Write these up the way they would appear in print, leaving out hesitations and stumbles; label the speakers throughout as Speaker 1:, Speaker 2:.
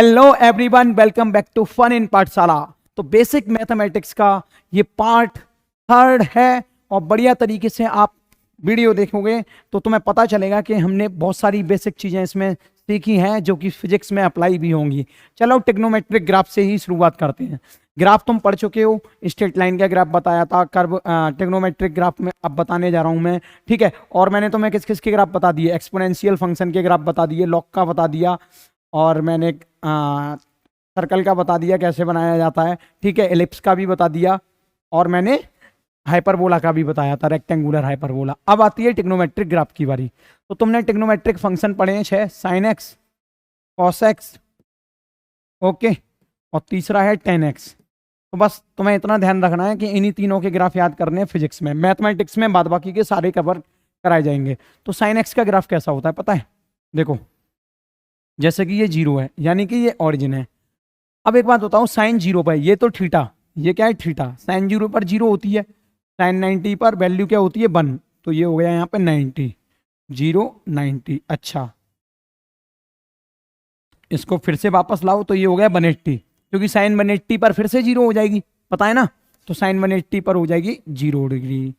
Speaker 1: Hello everyone, welcome back to fun in Pathshala. तो basic mathematics का ये पार्ट 3 है और बढ़िया तरीके से आप वीडियो देखोगे तो तुम्हें पता चलेगा कि हमने बहुत सारी बेसिक चीज़ें इसमें सीखी हैं जो कि फिजिक्स में अप्लाई भी होंगी। चलो ट्रिग्नोमेट्रिक ग्राफ से ही शुरुआत करते हैं। ग्राफ तुम पढ़ चुके हो, स्ट्रेट लाइन का ग्राफ बताया था, कर्व ट्रिग्नोमेट्रिक ग्राफ में अब बताने जा रहा हूँ मैं, ठीक है। और मैंने तुम्हें किस किस के ग्राफ बता दिए, एक्सपोनेंशियल फंक्शन के ग्राफ बता दिए, लॉग का बता दिया, और मैंने सर्कल का बता दिया कैसे बनाया जाता है, ठीक है। एलिप्स का भी बता दिया और मैंने हाइपरबोला का भी बताया था, रेक्टेंगुलर हाइपरबोला। अब आती है ट्रिग्नोमेट्रिक ग्राफ की बारी। तो तुमने ट्रिग्नोमेट्रिक फंक्शन पढ़े हैं 6, sine x, cos x, okay, और तीसरा है टेन एक्स। तो बस तुम्हें इतना ध्यान रखना है कि इन्हीं तीनों के ग्राफ याद करने हैं फिजिक्स में। मैथमेटिक्स में बाद बाकी के सारे कवर कराए जाएंगे। तो साइन एक्स का ग्राफ कैसा होता है पता है? देखो, जैसे कि ये 0 है यानी कि ये ऑरिजिन है। अब एक बात बताऊं, साइन 0 पर, ये तो थीटा, ये क्या है थीटा, साइन 0 पर 0 होती है, साइन 90 पर वैल्यू क्या होती है 1, तो ये हो गया यहाँ पे 90, 0 90। अच्छा, इसको फिर से वापस लाओ तो ये हो गया 180, क्योंकि साइन 180 पर फिर से 0 हो जाएगी, पता है ना। तो साइन 180 पर हो जाएगी 0 डिग्री,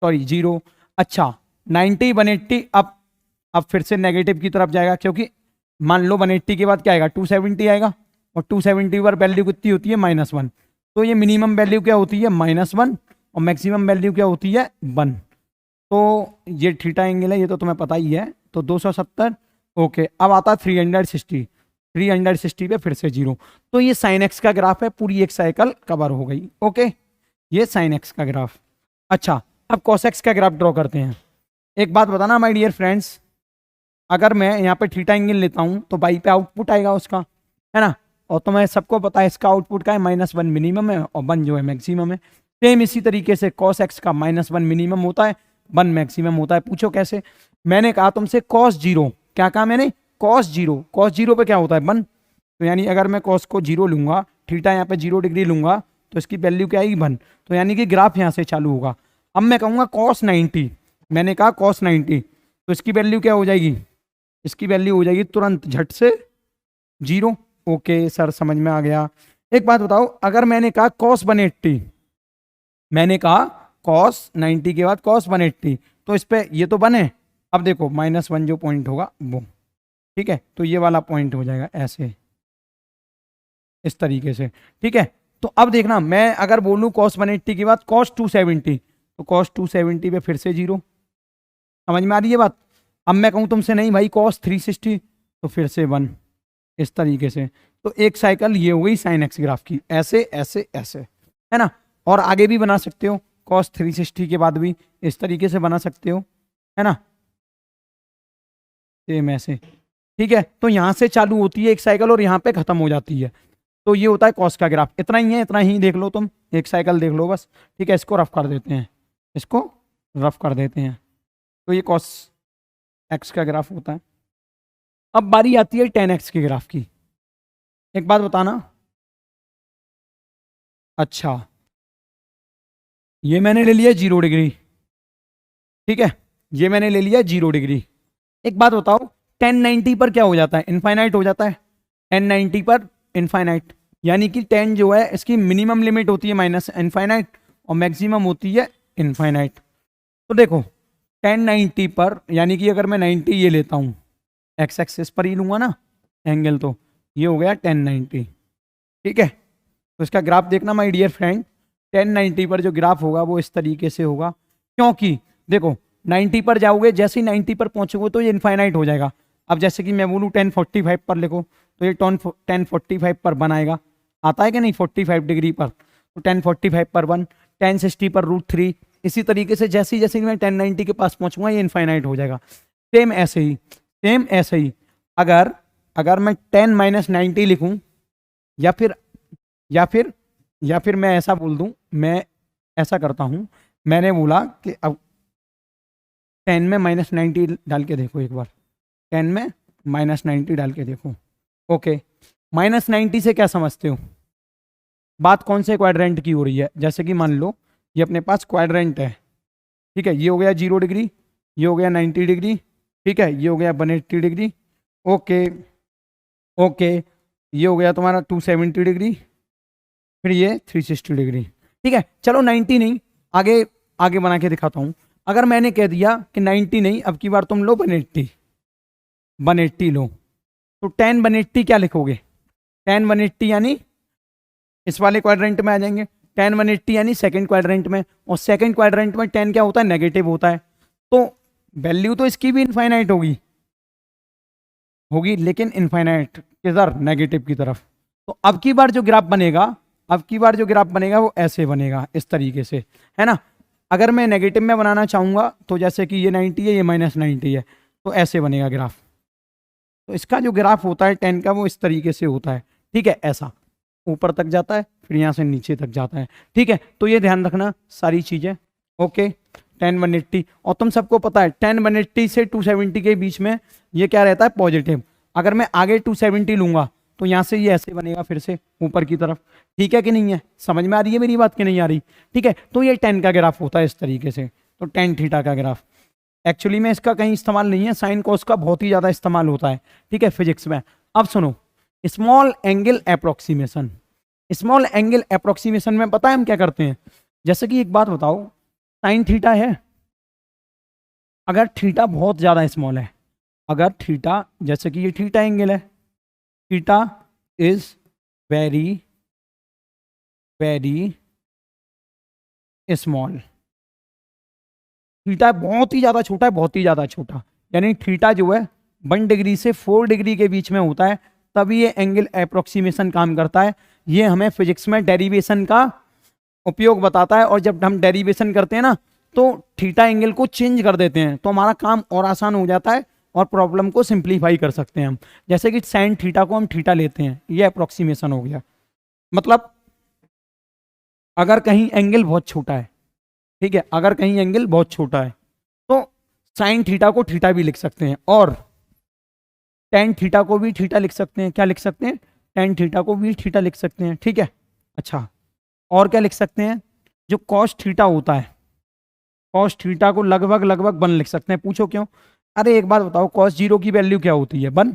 Speaker 1: सॉरी 0। अच्छा, 90 180, अब फिर से नेगेटिव की तरफ जाएगा, क्योंकि मान लो 180 के बाद क्या आएगा 270 आएगा, और 270 पर वैल्यू कितनी होती है -1। तो ये मिनिमम वैल्यू क्या होती है -1 और मैक्सिमम वैल्यू क्या होती है 1। तो ये थीटा एंगल है, ये तो तुम्हें पता ही है। तो 270, ओके। अब आता 360, 360 पे फिर से 0। तो ये साइन एक्स का ग्राफ है, पूरी एक साइकिल कवर हो गई, ओके। ये साइन एक्स का ग्राफ। अच्छा, अब कॉस एक्स का ग्राफ ड्रॉ करते हैं। एक बात बताना माय डियर फ्रेंड्स, अगर मैं यहाँ पे थीटा एंगल लेता हूँ तो बाई पे आउटपुट आएगा उसका, है ना। और तुम्हें सबको पता है इसका आउटपुट का है -1 मिनिमम है और 1 जो है मैक्सिमम है। सेम इसी तरीके से कॉस एक्स का -1 मिनिमम होता है, 1 मैक्सिमम होता है। पूछो कैसे? मैंने कहा तुमसे कॉस 0, क्या कहा मैंने? कॉस 0, कॉस 0 पे क्या होता है 1। तो यानी अगर मैं कॉस को 0 लूंगा, थीटा यहाँ पे 0 डिग्री लूंगा, तो इसकी वैल्यू क्या आएगी 1। तो यानी कि ग्राफ यहाँ से चालू होगा। अब मैं कहूँगा कॉस 90, मैंने कहा कॉस 90, तो इसकी वैल्यू क्या हो जाएगी? इसकी वैल्यू हो जाएगी तुरंत झट से 0। ओके सर, समझ में आ गया। एक बात बताओ, अगर मैंने कहा कॉस 180, मैंने कहा कॉस 90 के बाद कॉस 180, तो इस पे ये तो 1 है। अब देखो -1 जो पॉइंट होगा वो, ठीक है, तो ये वाला पॉइंट हो जाएगा ऐसे, इस तरीके से, ठीक है। तो अब देखना, मैं अगर बोलूं कॉस 180 के बाद कॉस 270, तो कॉस 270 पे फिर से 0। समझ में आ रही है बात? अब मैं कहूं तुमसे नहीं भाई कॉस 360, तो फिर से 1, इस तरीके से। तो एक साइकिल ये हो गई साइन एक्स ग्राफ की, ऐसे ऐसे ऐसे, है ना। और आगे भी बना सकते हो, कॉस 360 के बाद भी इस तरीके से बना सकते हो, है ना, सेम ऐसे, ठीक है। तो यहाँ से चालू होती है एक साइकिल और यहाँ पे खत्म हो जाती है। तो ये होता है कॉस का ग्राफ। इतना ही है, इतना ही देख लो तुम, एक साइकिल देख लो बस, ठीक है। इसको रफ कर देते हैं, इसको रफ कर देते हैं। तो ये कॉस एक्स का ग्राफ होता है। अब बारी आती है टेन एक्स के ग्राफ की। एक बात बताना, अच्छा ये मैंने ले लिया 0 डिग्री, ठीक है, ये मैंने ले लिया 0 डिग्री। एक बात बताओ, 1090 पर क्या हो जाता है? इनफाइनाइट हो जाता है। 1090 पर इनफाइनाइट, यानी कि 10 जो है इसकी मिनिमम लिमिट होती है माइनस इनफाइनाइट और मैक्सिमम होती है इनफाइनाइट। तो देखो 1090 पर, यानी कि अगर मैं 90 ये लेता हूँ, एक्स एक्सिस पर ही लूंगा ना एंगल, तो ये हो गया 1090, ठीक है। तो इसका ग्राफ देखना माय डियर फ्रेंड, 1090 पर जो ग्राफ होगा वो इस तरीके से होगा, क्योंकि देखो 90 पर जाओगे, जैसे ही 90 पर पहुंचोगे तो ये इनफाइनाइट हो जाएगा। अब जैसे कि मैं बोलूँ 1045 पर लिखो, तो ये 1045 पर बनाएगा, आता है कि नहीं 45 डिग्री पर, तो 1045 पर 1, 1060 पर √3। इसी तरीके से जैसे जैसे मैं 1090 के पास पहुंचूंगा ये इनफाइनाइट हो जाएगा। सेम ऐसे ही, सेम ऐसे ही, अगर मैं 10 - 90 लिखूं, या फिर मैं ऐसा बोल दूं, मैं ऐसा करता हूं, मैंने बोला कि अब 10 में -90 डाल के देखो एक बार, 10 में -90 डाल के देखो, ओके। -90 से क्या समझते हो? बात कौन से क्वाड्रेंट की हो रही है? जैसे कि मान लो ये अपने पास क्वाड्रेंट है, ठीक है, ये हो गया 0 डिग्री, ये हो गया 90 डिग्री, ठीक है, ये हो गया 180 डिग्री, ओके ओके। ये हो गया तुम्हारा 270 डिग्री, फिर ये 360 डिग्री। ठीक है, चलो 90 नहीं, आगे आगे बना के दिखाता हूं। अगर मैंने कह दिया कि 90 नहीं, अब की बार तुम लो 180, 180 लो, तो 10 180 क्या लिखोगे? 10 180 यानी इस वाले क्वाड्रेंट में आ जाएंगे। 10 180 यानी सेकंड क्वाड्रेंट में, और सेकंड क्वाड्रेंट में 10 क्या होता है? नेगेटिव होता है। तो वैल्यू तो इसकी भी इनफाइनाइट होगी होगी, लेकिन इनफाइनाइट किधर? नेगेटिव की तरफ। तो अब की बार जो ग्राफ बनेगा, अब की बार जो ग्राफ बनेगा वो ऐसे बनेगा, इस तरीके से, है ना। अगर मैं नेगेटिव में बनाना चाहूंगा तो जैसे कि ये 90 है, ये -90 है, तो ऐसे बनेगा ग्राफ। तो इसका जो ग्राफ होता है 10 का वो इस तरीके से होता है। ठीक है, ऐसा ऊपर तक जाता है, फिर यहाँ से नीचे तक जाता है। ठीक है, तो ये ध्यान रखना सारी चीजें। ओके, 10 180, और तुम सबको पता है 10 180 से 270 के बीच में ये क्या रहता है? पॉजिटिव। अगर मैं आगे 270 लूंगा तो यहाँ से ये ऐसे बनेगा, फिर से ऊपर की तरफ। ठीक है कि नहीं है? समझ में आ रही है मेरी बात कि नहीं आ रही? ठीक है, तो ये 10 का ग्राफ होता है इस तरीके से, तो 10 थीटा का ग्राफ। एक्चुअली में इसका कहीं इस्तेमाल नहीं है, साइन कॉस का बहुत ही ज्यादा इस्तेमाल होता है। ठीक है, फिजिक्स में। अब सुनो, small angle approximation. Small angle approximation में पता है हम क्या करते हैं? जैसे कि एक बात बताओ, साइन थीटा है, अगर थीटा बहुत ज्यादा स्मॉल है, अगर थीटा, जैसे कि ये थीटा एंगल है, theta is very very small, theta बहुत ही ज्यादा छोटा है, बहुत ही ज्यादा छोटा, यानी थीटा जो है 1 डिग्री से 4 डिग्री के बीच में होता है, तभी ये एंगल अप्रोक्सीमेशन काम करता है। ये हमें फिजिक्स में डेरिवेशन का उपयोग बताता है, और जब हम डेरिवेशन करते हैं ना, तो थीटा एंगल को चेंज कर देते हैं, तो हमारा काम और आसान हो जाता है, और प्रॉब्लम को सिंप्लीफाई कर सकते हैं हम। जैसे कि साइन थीटा को हम थीटा लेते हैं, ये अप्रोक्सीमेशन हो गया। मतलब अगर कहीं एंगल बहुत छोटा है, ठीक है, अगर कहीं एंगल बहुत छोटा है, तो साइन थीटा को थीटा भी लिख सकते हैं, और टेन थीटा को भी थीटा लिख सकते हैं। क्या लिख सकते हैं? टेन थीटा को भी थीटा लिख सकते हैं। ठीक है, अच्छा, और क्या लिख सकते हैं? जो कॉस थीटा होता है, कॉस थीटा को लगभग लगभग 1 लिख सकते हैं। पूछो क्यों? अरे एक बात बताओ, कॉस 0 की वैल्यू क्या होती है? 1।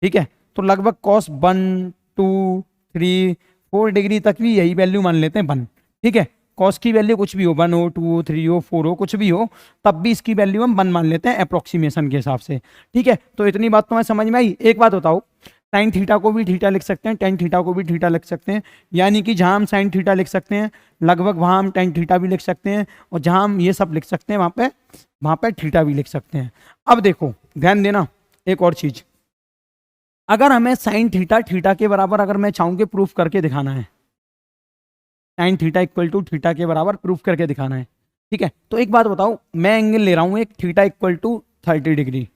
Speaker 1: ठीक है, तो लगभग कॉस 1 2 3 4 डिग्री तक भी यही वैल्यू मान लेते हैं 1। ठीक है, कॉस की वैल्यू कुछ भी हो, 1 हो 2 हो 3 हो 4 हो, कुछ भी हो, तब भी इसकी वैल्यू हम 1 मान लेते हैं अप्रोक्सीमेशन के हिसाब से। ठीक है, तो इतनी बात तो मैं समझ में आई। एक बात बताओ, साइन थीटा को भी थीटा लिख सकते हैं, टेन थीटा को भी थीटा लिख सकते हैं, यानी कि जहां हम साइन थीटा लिख सकते हैं लगभग वहां हम टेन थीटा भी लिख सकते हैं, और जहां हम ये सब लिख सकते हैं वहां पे थीटा भी लिख सकते हैं। अब देखो, ध्यान देना एक और चीज, अगर हमें साइन थीटा थीटा के बराबर अगर मैं चाहूँ कि प्रूफ करके दिखाना है, sine theta equal to theta के बराबर प्रूफ करके दिखाना है, ठीक है, तो एक बात बताओ, मैं एंगल ले रहा हूँ एक थीटा इक्वल टू 30 डिग्री,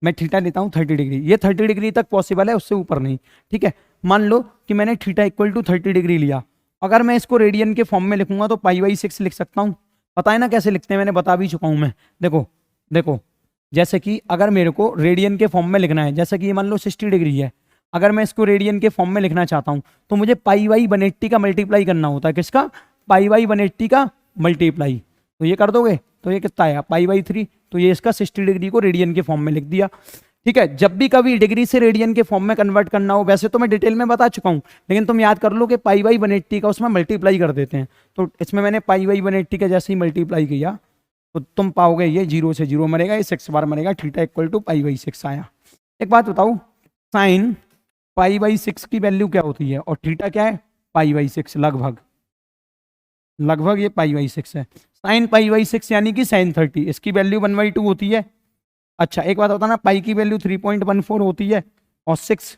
Speaker 1: मैं थीटा लेता हूँ 30 डिग्री, ये 30 डिग्री तक पॉसिबल है, उससे ऊपर नहीं। ठीक है, मान लो कि मैंने थीटा इक्वल टू 30 डिग्री लिया, अगर मैं इसको रेडियन के फॉर्म में लिखूंगा तो π/6 लिख सकता हूँ। पता है ना कैसे लिखते हैं, मैंने बता भी चुका हूँ मैं। देखो देखो, जैसे कि अगर मेरे को रेडियन के फॉर्म में लिखना है, जैसे कि ये मान लो 60 डिग्री है, अगर मैं इसको रेडियन के फॉर्म में लिखना चाहता हूँ तो मुझे π/180 का मल्टीप्लाई करना होता है। किसका? π/180 का मल्टीप्लाई। तो ये कर दोगे तो ये कितना आया π/3, तो ये इसका 60 डिग्री को रेडियन के फॉर्म में लिख दिया। ठीक है, जब भी कभी डिग्री से रेडियन के फॉर्म में कन्वर्ट करना हो, वैसे तो मैं डिटेल में बता चुका हूं, लेकिन तुम याद कर लो कि π/180 का उसमें मल्टीप्लाई कर देते हैं, तो इसमें मैंने π/180 का जैसे ही मल्टीप्लाई किया तो तुम पाओगे ये 0 से 0 मरेगा, ये 6 बार मरेगा, थीटा इक्वल टू π/6 आया। एक बात बताओ, साइन π/6 की वैल्यू क्या होती है और थीटा क्या है? π/6, लगभग लगभग ये π/6 है। साइन π/6 यानी कि साइन 30, इसकी वैल्यू 1/2 होती है। अच्छा एक बात बताना, पाई की वैल्यू 3.14 होती है और 6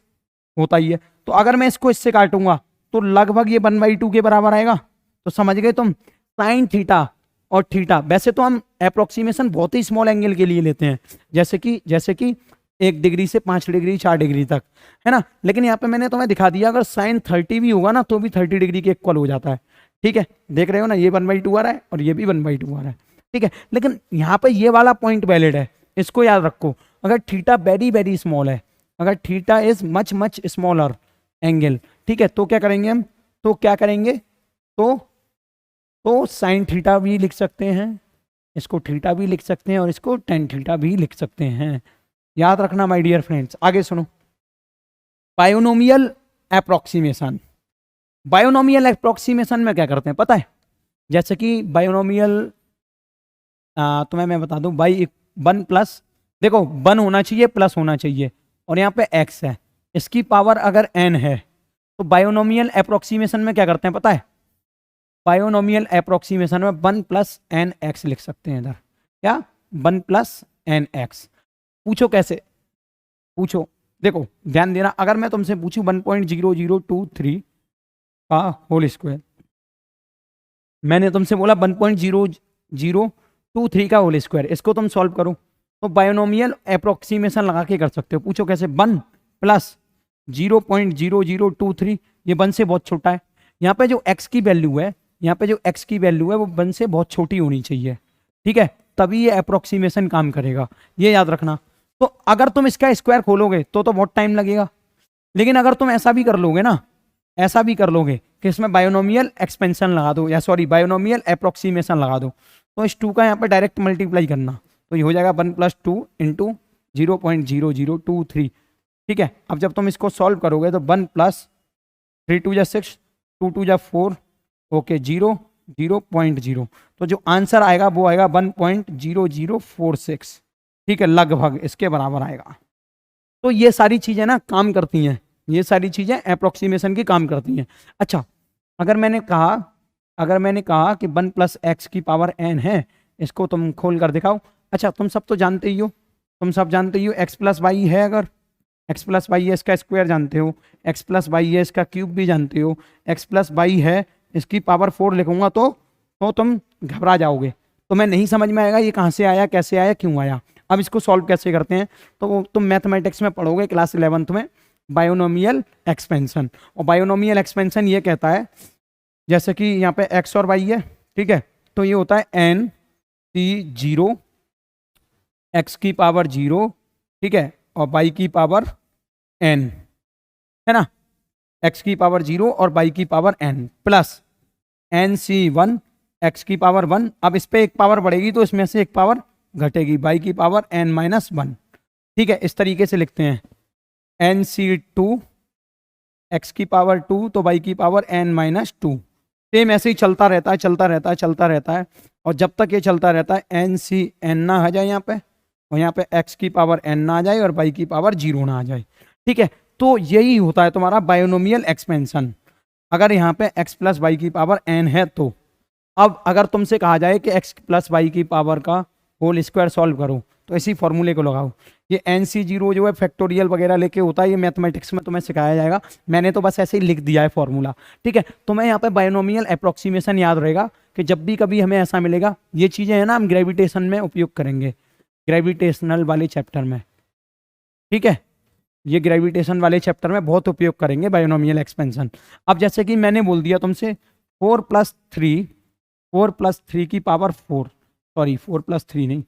Speaker 1: होता ही है, तो अगर मैं इसको इससे काटूंगा तो लगभग ये 1/2 के बराबर आएगा। तो समझ गए तुम, साइन थीटा और थीटा, वैसे तो हम अप्रोक्सीमेशन बहुत ही स्मॉल एंगल के लिए लेते हैं, जैसे कि 1 डिग्री से 5 डिग्री 4 डिग्री तक, है ना, लेकिन यहाँ पे मैंने तुम्हें दिखा दिया अगर साइन 30 भी होगा ना तो भी 30 डिग्री के इक्वल हो जाता है। ठीक है, देख रहे हो ना, ये 1/2 आ रहा है और ये भी 1/2 आ रहा है। ठीक है, लेकिन यहाँ पे ये वाला पॉइंट वैलिड है, इसको याद रखो, अगर थीटा वेरी वेरी स्मॉल है, अगर theta is much much smaller angle, ठीक है, तो क्या करेंगे हम, तो क्या करेंगे, तो साइन थीटा भी लिख सकते हैं, इसको थीटा भी लिख सकते हैं और इसको टेन थीटा भी लिख सकते हैं। याद रखना माय डियर फ्रेंड्स। आगे सुनो, बायोनोमियल अप्रोक्सीमेशन। बायोनोमियल अप्रोक्सीमेशन में क्या करते हैं पता है? जैसे कि बायोनोमियल तुम्हें मैं बता दूं, बाई 1 प्लस, देखो 1 होना चाहिए प्लस होना चाहिए, और यहाँ पे x है, इसकी पावर अगर n है, तो बायोनोमियल अप्रोक्सीमेशन में क्या करते हैं पता है? बायोनोमियल अप्रोक्सीमेशन में 1 प्लस एन एक्स लिख सकते हैं इधर। क्या? 1 प्लस एन एक्स। पूछो कैसे? पूछो, देखो ध्यान देना, अगर मैं तुमसे पूछूं 1.0023 का होल स्क्वायर, मैंने तुमसे बोला 1.0023 का होल स्क्वायर, इसको तुम सॉल्व करो, तो बायोनोमियल अप्रोक्सीमेशन लगा के कर सकते हो। पूछो कैसे? 1 प्लस 0.0023, ये 1 से बहुत छोटा है, यहाँ पे जो x की वैल्यू है, यहाँ पे जो x की वैल्यू है वो 1 से बहुत छोटी होनी चाहिए, ठीक है, तभी ये अप्रोक्सीमेशन काम करेगा, ये याद रखना। तो अगर तुम इसका स्क्वायर खोलोगे तो बहुत टाइम लगेगा, लेकिन अगर तुम ऐसा भी कर लोगे ना, ऐसा भी कर लोगे कि इसमें बायोनोमियल एक्सपेंशन लगा दो, या सॉरी बायोनोमियल अप्रोक्सीमेशन लगा दो, तो इस 2 का यहाँ पे डायरेक्ट मल्टीप्लाई करना, तो ये हो जाएगा 1 प्लस 2 इंटू 0.0023, ठीक है। अब जब तुम इसको सॉल्व करोगे तो 1 प्लस 3 2 जा 6, 2 2 जा 4, ओके 0.0, तो जो आंसर आएगा वो आएगा 1.0046, ठीक है, लगभग इसके बराबर आएगा। तो ये सारी चीजें ना काम करती हैं, ये सारी चीजें अप्रोक्सीमेशन की काम करती हैं। अच्छा, अगर मैंने कहा कि 1 प्लस एक्स की पावर n है, इसको तुम खोल कर दिखाओ। अच्छा, तुम सब तो जानते ही हो, तुम सब जानते ही हो x प्लस वाई है, अगर x प्लस वाई है इसका स्क्वायर जानते हो, x प्लस वाई है इसका क्यूब भी जानते हो, x प्लस वाई है इसकी पावर 4 लिखूंगा तो तुम घबरा जाओगे, तो मैं नहीं समझ में आएगा ये कहाँ से आया, कैसे आया, क्यों आया। अब इसको सॉल्व कैसे करते हैं, तो तुम मैथमेटिक्स में पढ़ोगे क्लास 11th में, बायोनोमियल एक्सपेंशन। और बायोनोमियल एक्सपेंशन ये कहता है, जैसे कि यहाँ पे x और y है, ठीक है, तो ये होता है n c 0 x की पावर 0, ठीक है, और y की पावर n, है ना, x की पावर 0 और y की power n, plus n c 1 x की पावर 1। अब इस पे एक पावर बढ़ेगी तो इसमें से एक पावर घटेगी, y की पावर n माइनस 1, ठीक है, इस तरीके से लिखते हैं n c 2 x की पावर 2 तो y की पावर n माइनस 2। सेम ऐसे ही चलता रहता है, चलता रहता है, चलता रहता है, और जब तक ये चलता रहता है n c n ना आ जाए यहाँ पे, और यहाँ पे x की पावर n ना आ जाए और y की पावर 0 ना आ जाए, ठीक है। तो यही होता है तुम्हारा बायोनोमियल एक्सपेंशन, अगर यहाँ पे x प्लस वाई की पावर n है तो। अब अगर तुमसे कहा जाए कि x प्लस वाई की पावर का होल स्क्वायर सॉल्व करो, तो इसी फॉर्मूले को लगाओ। ये NC0 जो है फैक्टोरियल वगैरह लेके होता है, ये मैथमेटिक्स में तुम्हें सिखाया जाएगा, मैंने तो बस ऐसे ही लिख दिया है फॉर्मूला, ठीक है। तो मैं यहाँ पे बायोनोमियल अप्रोक्सीमेशन याद रहेगा कि जब भी कभी हमें ऐसा मिलेगा, ये चीज़ें हैं ना हम ग्रेविटेशन में उपयोग करेंगे, ग्रेविटेशनल वाले चैप्टर में, ठीक है, ये ग्रेविटेशन वाले चैप्टर में बहुत उपयोग करेंगे बायोनोमियल एक्सपेंशन। अब जैसे कि मैंने बोल दिया तुमसे 4 प्लस 3 की पावर 4, सॉरी 4 प्लस 3 नहीं,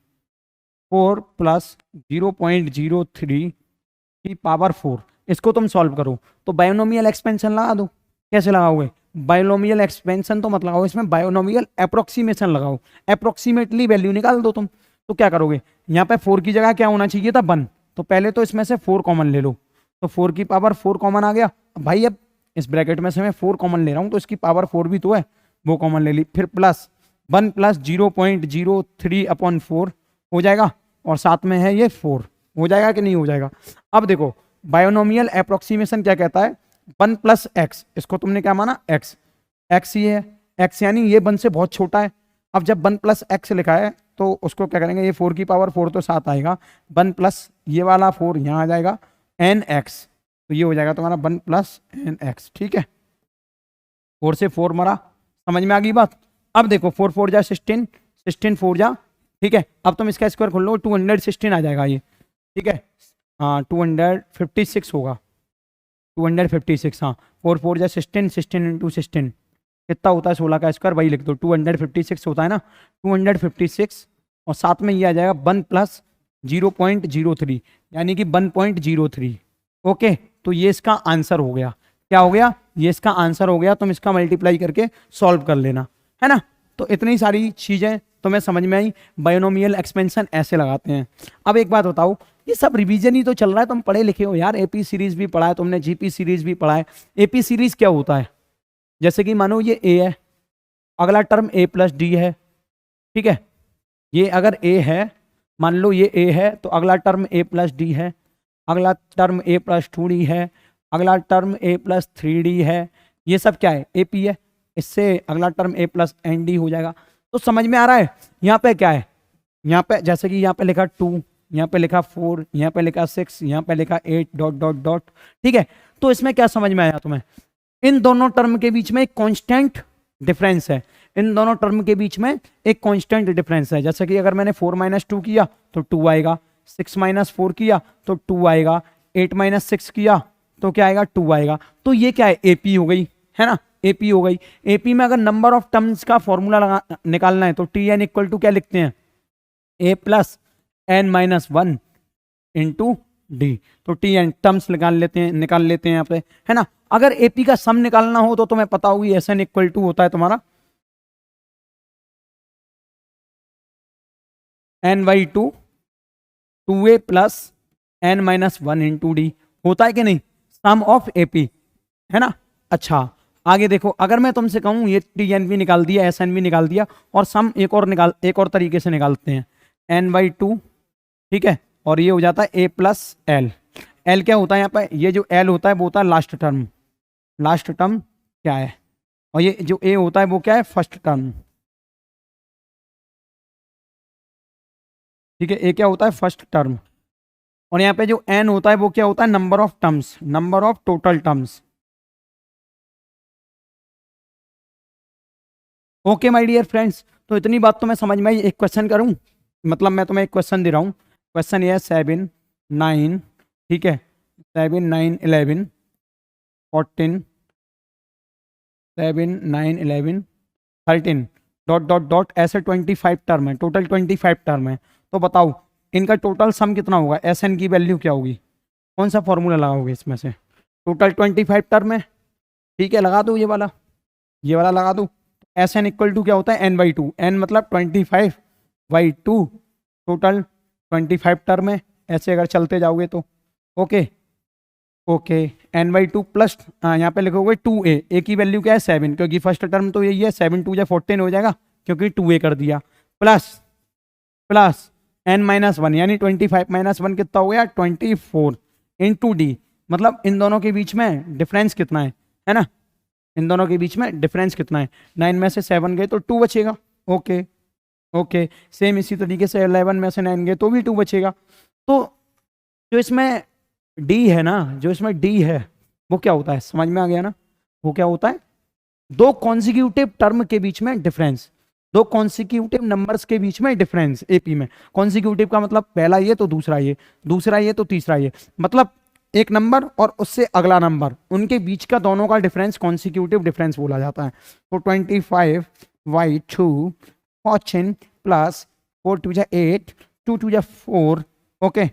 Speaker 1: 4 प्लस 0.03 की पावर 4, इसको तुम सॉल्व करो तो बायोनोमियल एक्सपेंशन लगा दो। कैसे लगाओगे? बायोनोमियल एक्सपेंशन तो मत लगाओ, इसमें बायोनोमियल अप्रोक्सीमेशन लगाओ, अप्रोक्सीमेटली वैल्यू निकाल दो तुम। तो क्या करोगे, यहाँ पे 4 की जगह क्या होना चाहिए था 1, तो पहले तो इसमें से 4 कॉमन ले लो, तो 4 की पावर 4 कॉमन आ गया। भाई अब इस ब्रैकेट में से मैं 4 कॉमन ले रहा हूँ तो इसकी पावर 4 भी तो है, वो कॉमन ले ली, फिर प्लस 1 प्लस 0.03 अपॉन 4 हो जाएगा, और साथ में है ये 4, हो जाएगा कि नहीं हो जाएगा। अब देखो बायोनोमियल अप्रोक्सीमेशन क्या कहता है, 1 प्लस एक्स, इसको तुमने क्या माना x, x ये है, x यानी ये 1 से बहुत छोटा है। अब जब 1 प्लस एक्स लिखा है तो उसको क्या करेंगे, ये 4 की पावर 4 तो साथ आएगा, 1 प्लस ये वाला 4 यहाँ आ जाएगा nx, तो ये हो जाएगा तुम्हारा 1 प्लस nx, ठीक है। 4 से 4 मरा, समझ में आ गई बात। अब देखो 4 4 जा 16, 16 4 जा, ठीक है, अब तुम इसका स्क्वायर खोल लो, 216 आ जाएगा ये, ठीक है, हाँ 256 होगा, 256, हाँ 4 4 जा 16, 16 इंटू 16 कितना होता है 16 का स्क्वायर, वही लिख दो, 256 होता है ना, 256, और साथ में ये आ जाएगा 1 प्लस 0.03 यानी कि 1.03, ओके। तो ये इसका आंसर हो गया, क्या हो गया, ये इसका आंसर हो गया। तुम इसका मल्टीप्लाई करके सॉल्व कर लेना, है ना। तो इतनी सारी चीज़ें तुम्हें समझ में आई? बायनोमियल एक्सपेंशन ऐसे लगाते हैं। अब एक बात बताओ, ये सब रिवीजन ही तो चल रहा है, तुम पढ़े लिखे हो यार, एपी सीरीज भी पढ़ा है तुमने, जीपी सीरीज भी पढ़ा है। एपी सीरीज क्या होता है? जैसे कि मानो ये ए है, अगला टर्म ए प्लस डी है, ठीक है, ये अगर ए है, मान लो ये ए है, तो अगला टर्म ए प्लस डी है, अगला टर्म ए प्लस 2d है, अगला टर्म ए प्लस 3d है, ये सब क्या है? ए पी है। इससे अगला टर्म ए प्लस एन डी हो जाएगा। तो समझ में आ रहा है? यहाँ पे क्या है, यहाँ पे जैसे कि यहाँ पे लिखा 2, यहाँ पे लिखा 4, यहाँ पे लिखा 6, यहाँ पे लिखा 8 डॉट डॉट डॉट, ठीक है। तो इसमें क्या समझ में आया तुम्हें? इन दोनों टर्म के बीच में एक कांस्टेंट डिफरेंस है, इन दोनों टर्म के बीच में एक कांस्टेंट डिफरेंस है। जैसे कि अगर मैंने 4 - 2 किया तो 2 आएगा, 6 - 4 किया तो 2 आएगा, 8 - 6 किया तो क्या आएगा? 2 आएगा। तो ये क्या है? एपी हो गई, है ना, एपी हो गई। एपी में अगर नंबर ऑफ टर्म्स का फॉर्मूला निकालना है तो टी एन इक्वल टू क्या लिखते हैं? A plus N minus 1 into D. तो टी एन टर्म्स निकाल लेते हैं यहाँ पे, है ना। अगर एपी का सम निकालना हो तो तुम्हें पता होगी एस एन इक्वल टू होता है तुम्हारा n by 2 2a plus N minus 1 into d, होता है कि नहीं? सम ऑफ एपी, है ना। अच्छा आगे देखो, अगर मैं तुमसे कहूं ये टी एन भी निकाल दिया, एस एन भी निकाल दिया, और सम एक और तरीके से निकालते हैं, एन बाई 2, ठीक है, और ये हो जाता है ए प्लस एल। एल क्या होता है यहाँ पे? ये जो एल होता है वो होता है लास्ट टर्म, लास्ट टर्म क्या है, और ये जो ए होता है वो क्या है? फर्स्ट टर्म, ठीक है। ए क्या होता है? First term. और यहाँ पे जो एन होता है वो क्या होता है? Number of terms, number of total terms. Okay my dear friends, तो इतनी बात तो मैं समझ में आई। एक क्वेश्चन करूं, मतलब मैं तुम्हें एक क्वेश्चन दे रहा हूं, क्वेश्चन ये है 7 9, ठीक है, 7 9 11 14 7 9 11 13 डॉट डॉट डॉट, ऐसे 25 टर्म है, टोटल 25 टर्म है। तो बताओ इनका टोटल सम कितना होगा? एस एन की वैल्यू क्या होगी? कौन सा फॉर्मूला लगाओगे इसमें से? टोटल 25 टर्म है, ठीक है, लगा दो ये वाला लगा दो। एस एन इक्वल टू क्या होता है? एन बाई 2, एन मतलब 25/2, टोटल 25 टर्म है, ऐसे अगर चलते जाओगे तो। Okay okay, n by 2 plus यहाँ पे लिखोगे 2a, ए की वैल्यू क्या है? 7, क्योंकि फर्स्ट टर्म तो यही है, 7 2 या 14 हो जाएगा, क्योंकि 2a कर दिया, प्लस प्लस n माइनस 1, यानी 25 माइनस 1 कितना हो गया? 24 इंटू डी। मतलब इन दोनों के बीच में डिफरेंस कितना है ना, इन दोनों के बीच में डिफरेंस कितना है? 9 में से 7 गए तो 2 बचेगा। ओके ओके, सेम इसी तरीके से 11 में से 9 गए तो भी 2 बचेगा। तो जो इसमें डी है ना, जो इसमें डी है वो क्या होता है? समझ में आ गया ना? वो क्या होता है? दो कॉन्सिक्यूटिव टर्म के बीच में डिफरेंस, दो कॉन्सिक्यूटिव नंबर्स के बीच में डिफरेंस। एपी में कॉन्सिक्यूटिव का मतलब पहला ये तो दूसरा ये, दूसरा ये तो तीसरा ये, मतलब एक नंबर और उससे अगला नंबर, उनके बीच का दोनों का डिफरेंस कॉन्सिक्यूटिव डिफरेंस बोला जाता है। तो 25/2 14 प्लस 4 2 8 2 2 4। ओके,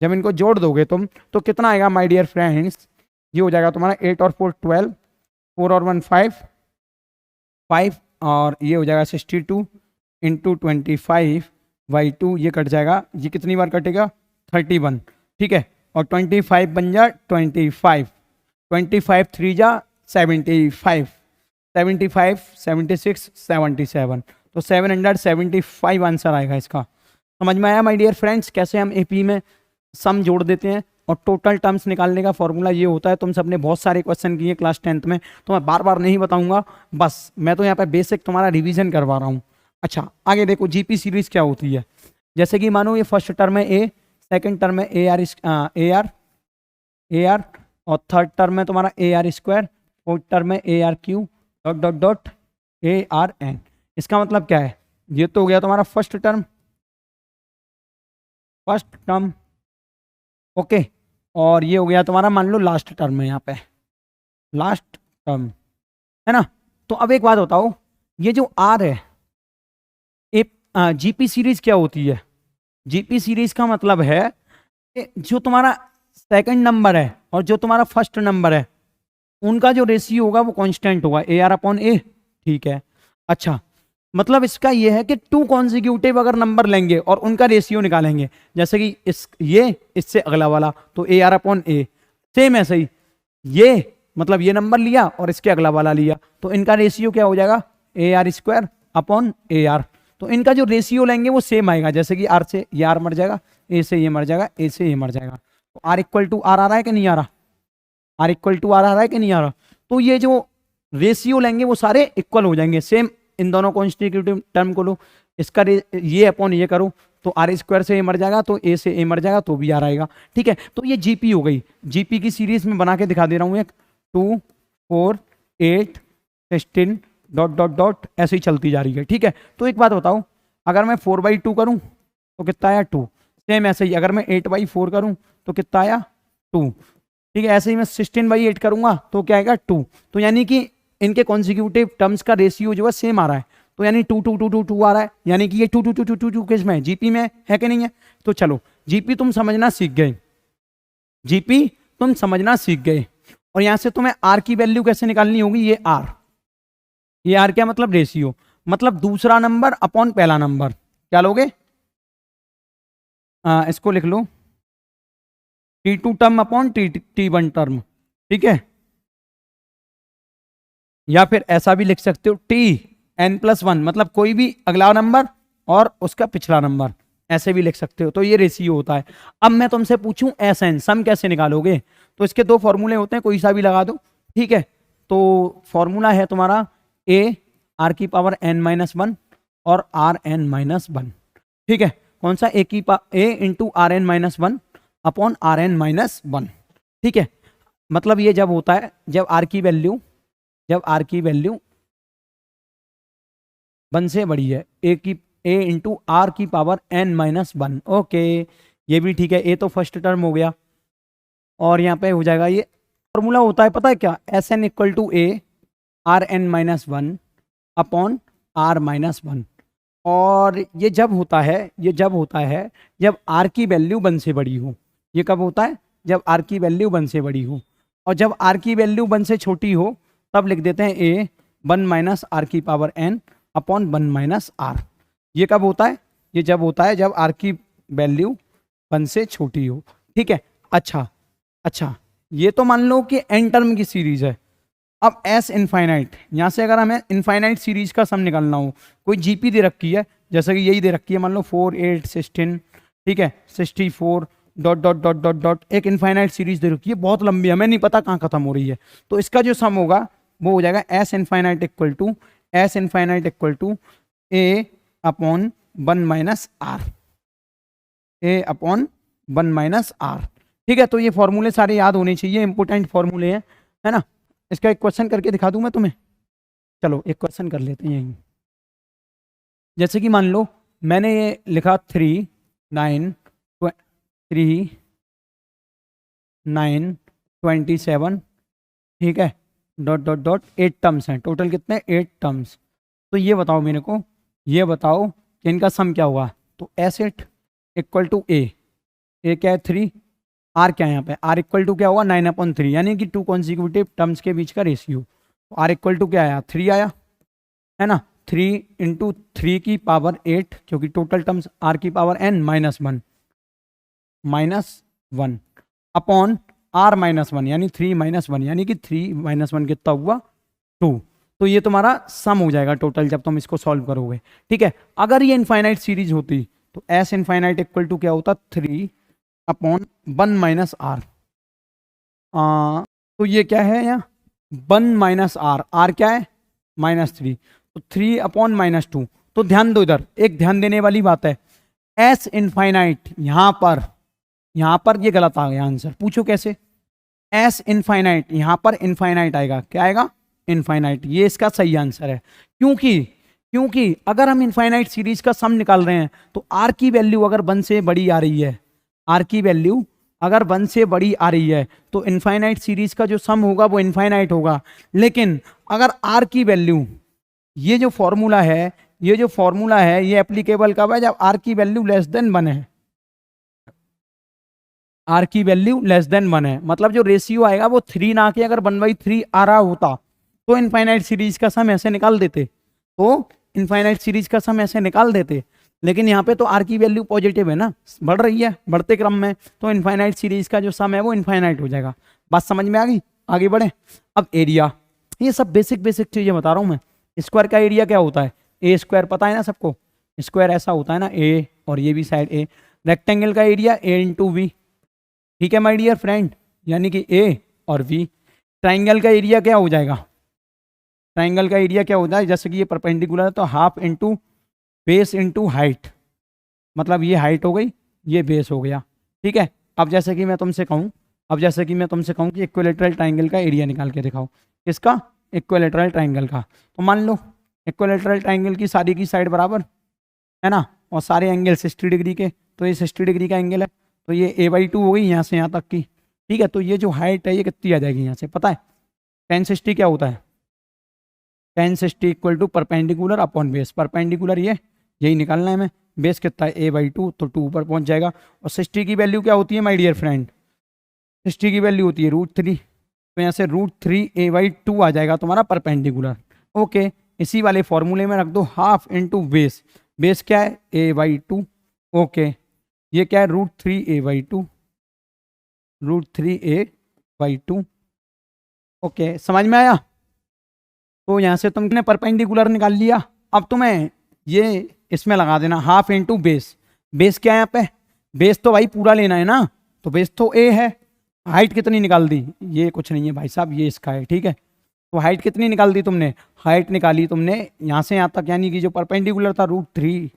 Speaker 1: जब इनको जोड़ दोगे तुम तो कितना आएगा माय डियर फ्रेंड्स? ये हो जाएगा तुम्हारा 8 और 4 12, 4 और 1 5 5, और ये हो जाएगा 62 इंटू 25/2, ये कट जाएगा, ये कितनी बार कटेगा? 31, ठीक है, और 25 बन जा 25, 25 3 जा 75, 75 76 77, तो 775 आंसर आएगा इसका। समझ में आया माय डियर फ्रेंड्स कैसे हम एपी में सम जोड़ देते हैं? और टोटल टर्म्स निकालने का फॉर्मूला ये होता है। तुम सबने बहुत सारे क्वेश्चन किए क्लास 10th में, तो मैं बार बार नहीं बताऊंगा, बस मैं तो यहाँ पे बेसिक तुम्हारा रिवीजन करवा रहा हूँ। अच्छा आगे देखो, जीपी सीरीज क्या होती है? जैसे कि मानो ये फर्स्ट टर्म है ए, सेकंड टर्म है ए आर, और थर्ड टर्म है तुम्हारा A R square, fourth term है A R cube dot dot dot A R N. इसका मतलब क्या है? ये तो हो गया तुम्हारा फर्स्ट टर्म, ओके, और ये हो गया तुम्हारा मान लो लास्ट टर्म है, यहाँ पे लास्ट टर्म, है ना। तो अब एक बात बताओ, ये जो आर है, जीपी सीरीज क्या होती है? जीपी सीरीज का मतलब है कि जो तुम्हारा सेकंड नंबर है और जो तुम्हारा फर्स्ट नंबर है, उनका जो रेशियो होगा वो कांस्टेंट होगा, ए आर अपॉन ए, ठीक है। अच्छा मतलब इसका ये है कि टू कॉन्जिक्यूटिव अगर नंबर लेंगे और उनका रेशियो निकालेंगे, जैसे कि ये इससे अगला वाला तो A R upon A, same ऐसे ही ये मतलब ये नंबर लिया और इसके अगला वाला लिया तो इनका रेशियो क्या हो जाएगा, ए R square upon A R. तो इनका जो रेशियो लेंगे वो सेम आएगा, जैसे कि आर से ये आर मर जाएगा, ए से ये मर जाएगा, ए से ये मर जाएगा। तो आर इक्वल टू आर आ रहा है कि नहीं आ रहा, आर इक्वल टू आर आ रहा है कि नहीं आ रहा। तो ये जो रेशियो लेंगे वो सारे इक्वल हो जाएंगे, सेम इन दोनों कॉन्स्टिट्यूटिव टर्म को लो, इसका ये अपॉन ये करो तो आर स्क्वायर से ए मर जाएगा, तो ए से ए मर जाएगा तो भी आर आएगा। ठीक है, तो ये जीपी हो गई। जीपी की सीरीज में बना के दिखा दे रहा हूँ, एक 2 4 8 16 डॉट डॉट डॉट ऐसे ही चलती जा रही है। ठीक है, तो एक बात बताओ, अगर मैं 4/2 करूं तो कितना आया 2, सेम ऐसे ही अगर मैं 8/4 करूं तो कितना आया 2। ठीक है, ऐसे ही मैं 16/8 करूंगा तो क्या आएगा 2। तो यानी कि इनके कॉन्जिक्यूटिव टर्म्स का रेशियो जो है सेम आ रहा है, तो यानी 2 2 2 2 2 आ रहा है, यानी कि ये 2 2 2 2 2 2 किस में जीपी में है कि नहीं है। तो चलो जीपी तुम समझना सीख गए, जीपी तुम समझना सीख गए। और यहां से तुम्हें आर की वैल्यू कैसे निकालनी होगी, ये आर क्या मतलब रेशियो, मतलब दूसरा नंबर अपॉन पहला नंबर, क्या लोगे, इसको लिख लो T2 term upon T1 term. ठीक है, या फिर ऐसा भी लिख सकते हो Tn+1, मतलब कोई भी अगला नंबर और उसका पिछला नंबर, ऐसे भी लिख सकते हो। तो ये रेशियो होता है। अब मैं तुमसे पूछूं Sn सम कैसे निकालोगे, तो इसके दो फॉर्मूले होते हैं, कोई सा भी लगा दो। ठीक है, तो फॉर्मूला है तुम्हारा a r की पावर n-1 और Rn-1। ठीक है, कौन सा a into Rn-1 upon Rn-1। ठीक है, मतलब ये जब होता है जब r की वैल्यू 1 से बड़ी है, a इंटू आर की पावर n-1। ओके, ये भी ठीक है, a तो फर्स्ट टर्म हो गया और यहाँ पे हो जाएगा, ये फॉर्मूला होता है पता है क्या, Sn equal to a Rn-1 upon R-1। और ये जब होता है जब r की वैल्यू 1 से बड़ी हो। ये कब होता है, जब r की वैल्यू 1 से बड़ी हो, और जब r की वैल्यू 1 से छोटी हो तब लिख देते हैं a 1 माइनस आर की power n upon 1 minus R. ये कब होता है, ये जब होता है जब r की वैल्यू 1 से छोटी हो। ठीक है, अच्छा ये तो मान लो कि n टर्म की सीरीज है। अब s इनफाइनाइट, यहाँ से अगर हमें इनफाइनाइट सीरीज का सम निकालना हो, कोई जीपी दे रखी है, जैसे कि यही दे रखी है, मान लो 4 8 16, ठीक है 64 dot dot dot dot dot, एक इनफाइनाइट सीरीज दे रखी है, बहुत लंबी, हमें नहीं पता कहाँ खत्म हो रही है। तो इसका जो सम होगा वो हो जाएगा s infinite equal to a upon 1 minus R, a upon 1 minus R. ठीक है, तो ये फॉर्मूले सारे याद होने चाहिए, इंपोर्टेंट फॉर्मूले हैं, है ना। इसका एक क्वेश्चन करके दिखा दूं मैं तुम्हें, चलो एक क्वेश्चन कर लेते हैं यहीं। जैसे कि मान लो मैंने ये लिखा 3 9 27, ठीक है डॉट डॉट डॉट 8 टर्म्स हैं, टोटल कितने 8 टर्म्स। तो ये बताओ मेरे को, ये बताओ कि इनका सम क्या हुआ। तो S8 इक्वल टू a क्या है 3, r क्या है यहाँ पे, r इक्वल टू क्या हुआ 9/3, यानी कि 2 कॉन्जिक्यूटिव टर्म्स के बीच का रेशियो। तो r इक्वल टू क्या आया 3 आया, है ना, 3 इंटू 3 की पावर 8, क्योंकि टोटल टर्म्स r की पावर n -1 अपॉन r-1, यानी 3-1, यानी कि 3-1 कितना हुआ 2। तो ये तुम्हारा सम हो जाएगा टोटल जब तुम इसको सॉल्व करोगे। ठीक है, अगर ये इनफाइनाइट सीरीज होती तो s इनफाइनाइट इक्वल टू क्या होता 3 अपॉन 1 माइनस आर। तो ये क्या है यहाँ 1 माइनस आर, आर क्या है -3, तो 3 अपॉन -2। तो ध्यान दो, इधर एक ध्यान देने वाली बात है, s इनफाइनाइट यहाँ पर ये गलत आ गया आंसर, पूछो कैसे। s इनफाइनाइट यहाँ पर इनफाइनाइट आएगा, क्या आएगा इनफाइनाइट, ये इसका सही आंसर है। क्योंकि अगर हम इनफाइनाइट सीरीज का सम निकाल रहे हैं तो r की वैल्यू अगर 1 से बड़ी आ रही है, r की वैल्यू अगर 1 से बड़ी आ रही है तो इनफाइनाइट सीरीज का जो सम होगा वो इनफाइनाइट होगा। लेकिन अगर r की वैल्यू, ये जो फॉर्मूला है ये एप्लीकेबल कब है, जब r की वैल्यू लेस देन 1 है, r की वैल्यू लेस देन 1 है, मतलब जो रेशियो आएगा वो 3 ना के अगर 1/3 आ रहा होता तो इनफाइनाइट सीरीज का सम ऐसे निकाल देते। तो इनफाइनाइट सीरीज का सम ऐसे निकाल देते, लेकिन यहाँ पे तो आर की वैल्यू पॉजिटिव है ना, बढ़ रही है बढ़ते क्रम में, तो इनफाइनाइट सीरीज का जो सम है वो इनफाइनाइट हो जाएगा। बात समझ में आ गई? आगे बढ़े। अब एरिया, ये सब बेसिक बेसिक चीजें बता रहा हूँ मैं। स्क्वायर का एरिया क्या होता है? ए स्क्वायर पता है ना सबको, स्क्वायर ऐसा होता है ना ए, और ये भी साइड ए। रेक्टेंगल का एरिया ए इंटू वी, ठीक है माय डियर फ्रेंड, यानी कि ए और वी। ट्राइंगल का एरिया क्या हो जाएगा? ट्राइंगल का एरिया क्या होता है? जैसे कि ये परपेंडिकुलर है तो half into base into height, मतलब ये हाइट हो गई, ये बेस हो गया, ठीक है। अब जैसे कि मैं तुमसे कहूँ कि इक्विलेटरल ट्राइंगल का एरिया निकाल के दिखाओ। किसका? इक्विलेटरल ट्राइंगल का। तो मान लो इक्विलेटरल ट्राइंगल की सारी की साइड बराबर है ना, और सारे एंगल 60 डिग्री के, तो ये 60 डिग्री का एंगल है, तो ये a/2 हो गई यहाँ से यहाँ तक की, ठीक है। तो ये जो हाइट है ये कितनी आ जाएगी यहाँ से, पता है? tan 60 क्या होता है? tan 60 equal to perpendicular upon base. Perpendicular ये यही निकालना है हमें, बेस कितना है a/2, तो 2 पर पहुंच जाएगा। और 60 की वैल्यू क्या होती है माय डियर फ्रेंड? 60 की वैल्यू होती है √3, तो यहाँ से √3 a/2 आ जाएगा तुम्हारा परपेंडिकुलर। ओके, इसी वाले फॉर्मूले में रख दो हाफ इंटू बेस। बेस क्या है? a/2। ओके, ये क्या है? √3 a/2, √3 a/2। ओके, समझ में आया? तो यहाँ से तुमने परपेंडिकुलर निकाल लिया। अब तुम्हें ये इसमें लगा देना हाफ इंटू बेस। बेस क्या है यहाँ पे? बेस तो भाई पूरा लेना है ना, तो बेस तो ए है। हाइट कितनी निकाल दी? ये कुछ नहीं है भाई साहब, ये इसका है, ठीक है। तो हाइट कितनी निकाल दी तुमने? हाइट निकाली तुमने यहाँ से यहाँ तक, यानी कि जो परपेंडिकुलर था √3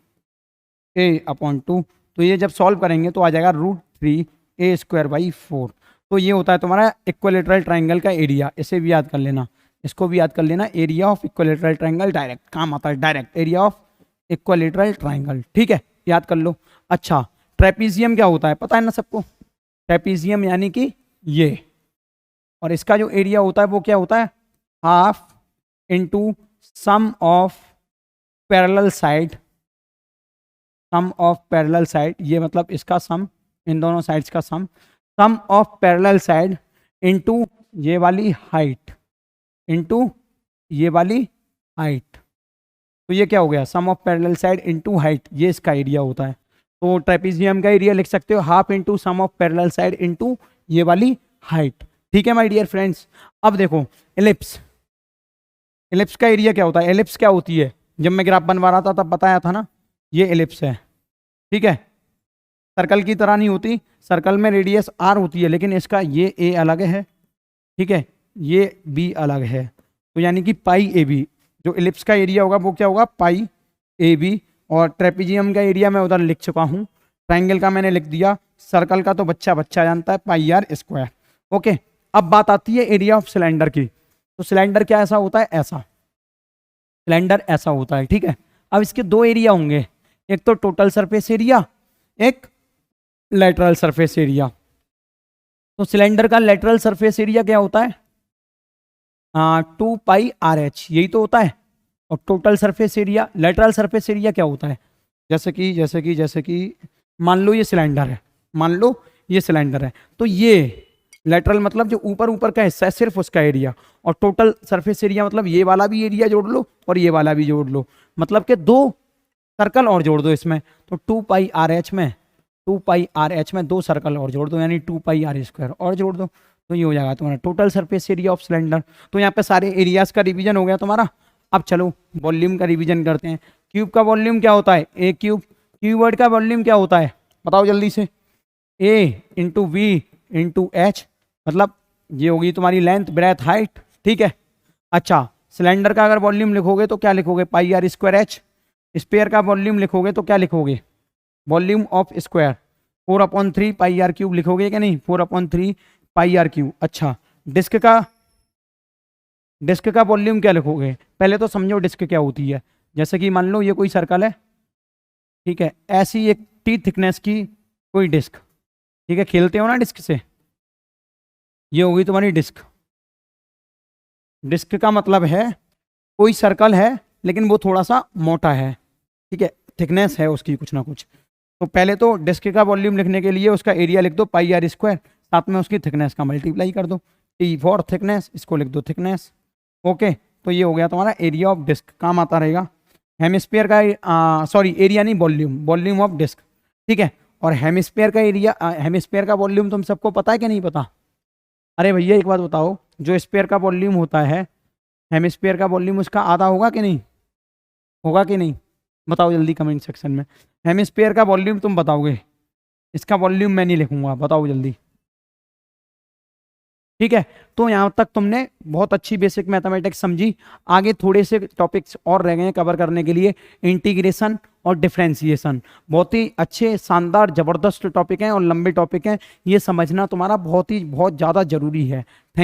Speaker 1: a/2, तो ये जब सॉल्व करेंगे तो आ जाएगा √3 a²/4। तो ये होता है तुम्हारा इक्विलेटरल ट्राइंगल का एरिया। इसे भी याद कर लेना, इसको भी याद कर लेना, area of equilateral triangle. Direct काम आता है, direct area of equilateral triangle, ठीक है, याद कर लो। अच्छा, ट्रेपीजियम क्या होता है पता है ना सबको? ट्रेपीजियम यानी कि ये, और इसका जो एरिया होता है वो क्या होता है? Half into sum of parallel side, sum of parallel side, ये मतलब इसका सम, इन दोनों साइड्स का sum of parallel side into ये वाली हाइट, इंटू ये वाली हाइट। तो ये क्या हो गया? Sum of parallel side into height, ये इसका एरिया होता है। तो ट्रेपीजियम का एरिया लिख सकते हो half into sum of parallel side into ये वाली हाइट, ठीक है माय डियर फ्रेंड्स। अब देखो एलिप्स, एलिप्स का एरिया क्या होता है? एलिप्स क्या होती है? जब मैं ग्राफ बनवा रहा था तब बताया था ना, ये एलिप्स है, ठीक है। सर्कल की तरह नहीं होती, सर्कल में रेडियस r होती है, लेकिन इसका ये a अलग है, ठीक है, ये b अलग है। तो यानी कि पाई AB, जो एलिप्स का एरिया होगा वो क्या होगा? पाई AB। और ट्रेपीजियम का एरिया मैं उधर लिख चुका हूँ, ट्राइंगल का मैंने लिख दिया, सर्कल का तो बच्चा बच्चा जानता है, πr²। ओके, अब बात आती है एरिया ऑफ सिलेंडर की। तो सिलेंडर क्या ऐसा होता है? ऐसा सिलेंडर ऐसा होता है, ठीक है। अब इसके दो एरिया होंगे, एक तो टोटल सरफेस एरिया, एक लेटरल सरफेस एरिया। तो सिलेंडर का लेटरल सरफेस एरिया क्या होता है? 2πRH, यही तो होता है। और total surface area, lateral surface area क्या होता है? जैसे कि मान लो ये सिलेंडर है, मान लो ये सिलेंडर है, तो ये लेटरल मतलब जो ऊपर ऊपर का हिस्सा है सिर्फ उसका एरिया, और टोटल सरफेस एरिया मतलब ये वाला भी एरिया जोड़ लो और ये वाला भी जोड़ लो, मतलब कि दो सर्कल और जोड़ दो इसमें। तो 2πRH में 2 सर्कल और जोड़ दो, यानी 2πr² और जोड़ दो, तो ये हो जाएगा तुम्हारा total surface area of cylinder. तो यहाँ पे सारे एरियाज का रिवीजन हो गया तुम्हारा। अब चलो वॉल्यूम का रिवीजन करते हैं। क्यूब का वॉल्यूम क्या होता है? ए क्यूब। क्यूबॉइड का वॉल्यूम क्या होता है बताओ जल्दी से? ए इंटू वी इंटू एच, मतलब ये होगी तुम्हारी लेंथ ब्रेथ हाइट, ठीक है। अच्छा, सिलेंडर का अगर वॉल्यूम लिखोगे तो क्या लिखोगे? πr²h। स्पेयर का वॉल्यूम लिखोगे तो क्या लिखोगे? वॉल्यूम ऑफ स्क्वायर 4/3 πr³ लिखोगे क्या नहीं? 4/3 πr³। अच्छा, डिस्क का वॉल्यूम क्या लिखोगे? पहले तो समझो डिस्क क्या होती है। जैसे कि मान लो ये कोई सर्कल है, ठीक है, ऐसी एक टी थिकनेस की कोई डिस्क, ठीक है, खेलते हो ना डिस्क से, ये होगी तुम्हारी डिस्क। डिस्क का मतलब है कोई सर्कल है लेकिन वो थोड़ा सा मोटा है, ठीक है, थिकनेस है उसकी कुछ ना कुछ। तो पहले तो डिस्क का वॉल्यूम लिखने के लिए उसका एरिया लिख दो πr², साथ में उसकी थिकनेस का मल्टीप्लाई कर दो, टी फॉर थिकनेस, इसको लिख दो थिकनेस। ओके, तो ये हो गया तुम्हारा एरिया ऑफ डिस्क, काम आता रहेगा। हेमिस्फीयर का सॉरी एरिया नहीं, वॉल्यूम, वॉल्यूम ऑफ डिस्क, ठीक है। और हेमिस्फीयर का एरिया, हेमिस्फीयर का वॉल्यूम तुम सबको पता है कि नहीं पता? अरे भैया एक बात बताओ, जो स्फीयर का वॉल्यूम होता है, हेमिस्फीयर का वॉल्यूम उसका आधा होगा कि नहीं, होगा कि नहीं? बताओ जल्दी कमेंट सेक्शन में। हेमिस्फीयर का वॉल्यूम तुम बताओगे, इसका वॉल्यूम मैं नहीं लिखूंगा, बताओ जल्दी। ठीक है, तो यहाँ तक तुमने बहुत अच्छी बेसिक मैथमेटिक्स समझी। आगे थोड़े से टॉपिक्स और रह गए हैं कवर करने के लिए, इंटीग्रेशन और डिफरेंशिएशन। बहुत ही अच्छे, शानदार, जबरदस्त टॉपिक हैं और लंबे टॉपिक हैं, ये समझना तुम्हारा बहुत ज़्यादा जरूरी है। थैंक